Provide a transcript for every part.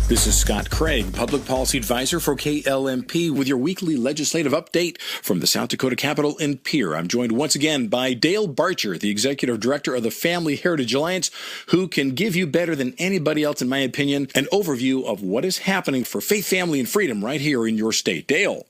This is Scott Craig, Public Policy Advisor for KLMP, with your weekly legislative update from the South Dakota Capitol in Pierre. I'm joined once again by Dale Barcher, the Executive Director of the Family Heritage Alliance, who can give you better than anybody else, in my opinion, an overview of what is happening for faith, family, and freedom right here in your state. Dale.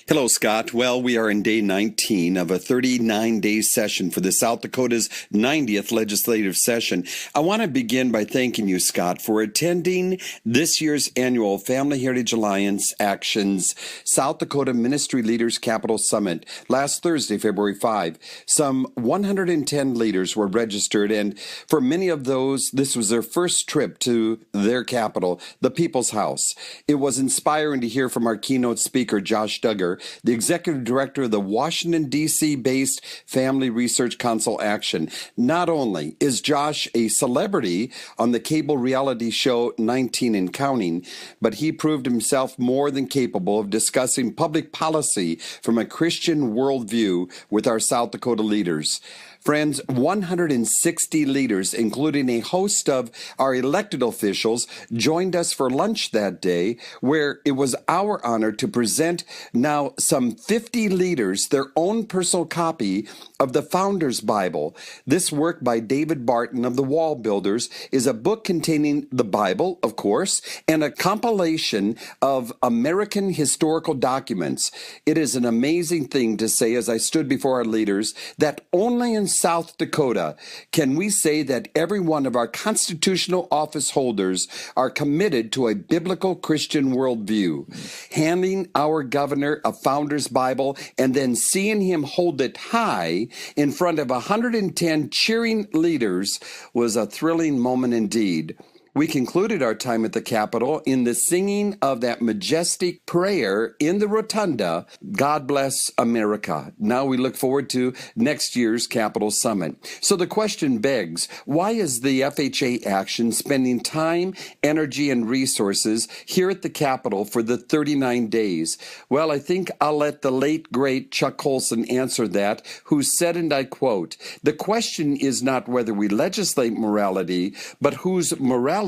Hello, Scott. Well, we are in day 19 of a 39-day session for the South Dakota's 90th legislative session. I want to begin by thanking you, Scott, for attending this year's annual Family Heritage Alliance Actions South Dakota Ministry Leaders Capital Summit last Thursday, February 5. Some 110 leaders were registered, and for many of those, this was their first trip to their capital, the People's House. It was inspiring to hear from our keynote speaker, Josh Duggar, the Executive Director of the Washington, D.C.-based Family Research Council Action. Not only is Josh a celebrity on the cable reality show 19 and Counting, but he proved himself more than capable of discussing public policy from a Christian worldview with our South Dakota leaders. Friends, 160 leaders, including a host of our elected officials, joined us for lunch that day, where it was our honor to present now some 50 leaders their own personal copy of the Founders Bible. This work by David Barton of the Wall Builders is a book containing the Bible, of course, and a compilation of American historical documents. It is an amazing thing to say, as I stood before our leaders, that only in South Dakota can we say that every one of our constitutional office holders are committed to a biblical Christian worldview. Handing our governor a Founders Bible and then seeing him hold it high in front of 110 cheering leaders was a thrilling moment indeed. We concluded our time at the Capitol in the singing of that majestic prayer in the rotunda, God Bless America. Now we look forward to next year's Capitol Summit. So the question begs, why is the FHA Action spending time, energy, and resources here at the Capitol for the 39 days? Well, I think I'll let the late, great Chuck Colson answer that, who said, and I quote, "The question is not whether we legislate morality, but whose morality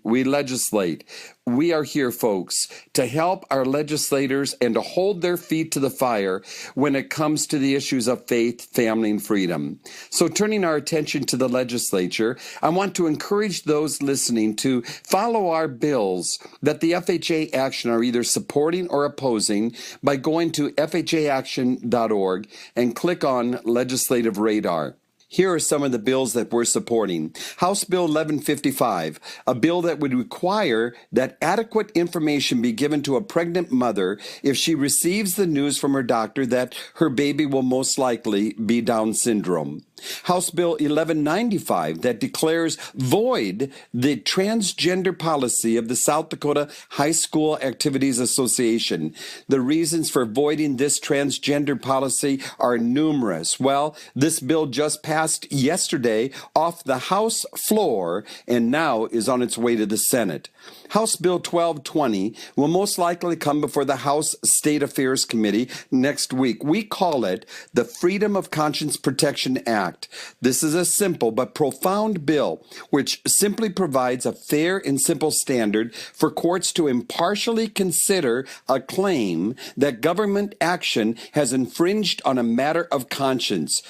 we legislate." We are here, folks, to help our legislators and to hold their feet to the fire when it comes to the issues of faith, family, and freedom. So turning our attention to the legislature, I want to encourage those listening to follow our bills that the FHA Action are either supporting or opposing by going to FHAaction.org and click on Legislative Radar. Here are some of the bills that we're supporting. House Bill 1155, a bill that would require that adequate information be given to a pregnant mother if she receives the news from her doctor that her baby will most likely be Down syndrome. House Bill 1195 that declares void the transgender policy of the South Dakota High School Activities Association. The reasons for voiding this transgender policy are numerous. Well, this bill just passed yesterday off the House floor and now is on its way to the Senate. House Bill 1220 will most likely come before the House State Affairs Committee next week. We call it the Freedom of Conscience Protection Act. This is a simple but profound bill which simply provides a fair and simple standard for courts to impartially consider a claim that government action has infringed on a matter of conscience.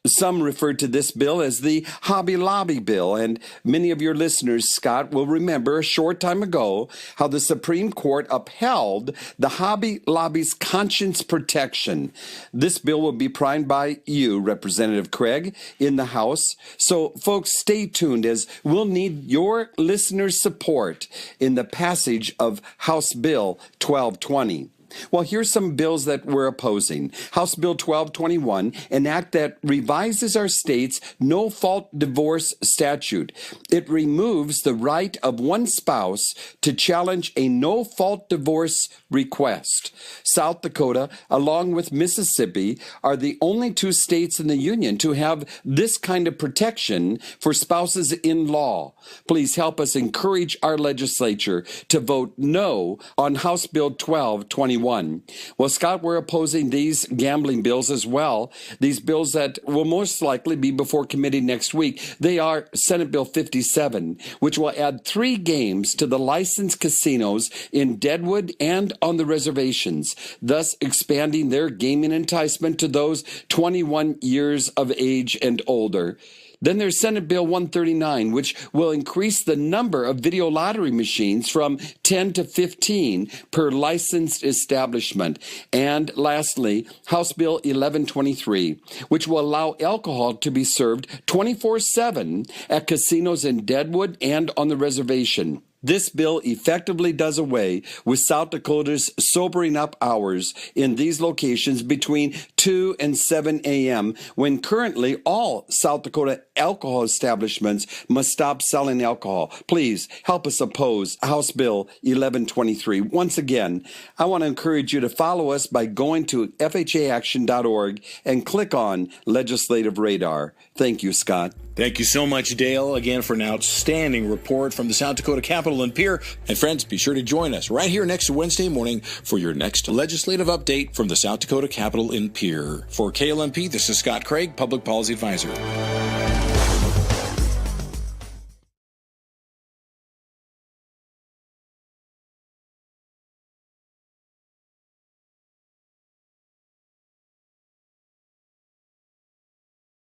Some refer to this bill as the Hobby Lobby bill, and many of your listeners, Scott, will remember a short time ago how the Supreme Court upheld the Hobby Lobby's conscience protection. This bill will be primed by you, Representative Craig, in the House. So, folks, stay tuned as we'll need your listeners' support in the passage of House Bill 1220. Well, here's some bills that we're opposing. House Bill 1221, an act that revises our state's no-fault divorce statute. It removes the right of one spouse to challenge a no-fault divorce request. South Dakota, along with Mississippi, are the only two states in the union to have this kind of protection for spouses in law. Please help us encourage our legislature to vote no on House Bill 1221. 2021. Well, Scott, we're opposing these gambling bills as well. These bills that will most likely be before committee next week. They are Senate Bill 57, which will add 3 games to the licensed casinos in Deadwood and on the reservations, thus expanding their gaming enticement to those 21 years of age and older. Then there's Senate Bill 139, which will increase the number of video lottery machines from 10 to 15 per licensed establishment. And lastly, House Bill 1123, which will allow alcohol to be served 24/7 at casinos in Deadwood and on the reservation. This bill effectively does away with South Dakota's sobering up hours in these locations between 2 and 7 a.m., when currently all South Dakota alcohol establishments must stop selling alcohol. Please help us oppose House Bill 1123. Once again, I want to encourage you to follow us by going to FHAaction.org and click on Legislative Radar. Thank you, Scott. Thank you so much, Dale, again for an outstanding report from the South Dakota Capitol in Pierre. And friends, be sure to join us right here next Wednesday morning for your next legislative update from the South Dakota Capitol in Pierre. For KLMP, this is Scott Craig, Public Policy Advisor.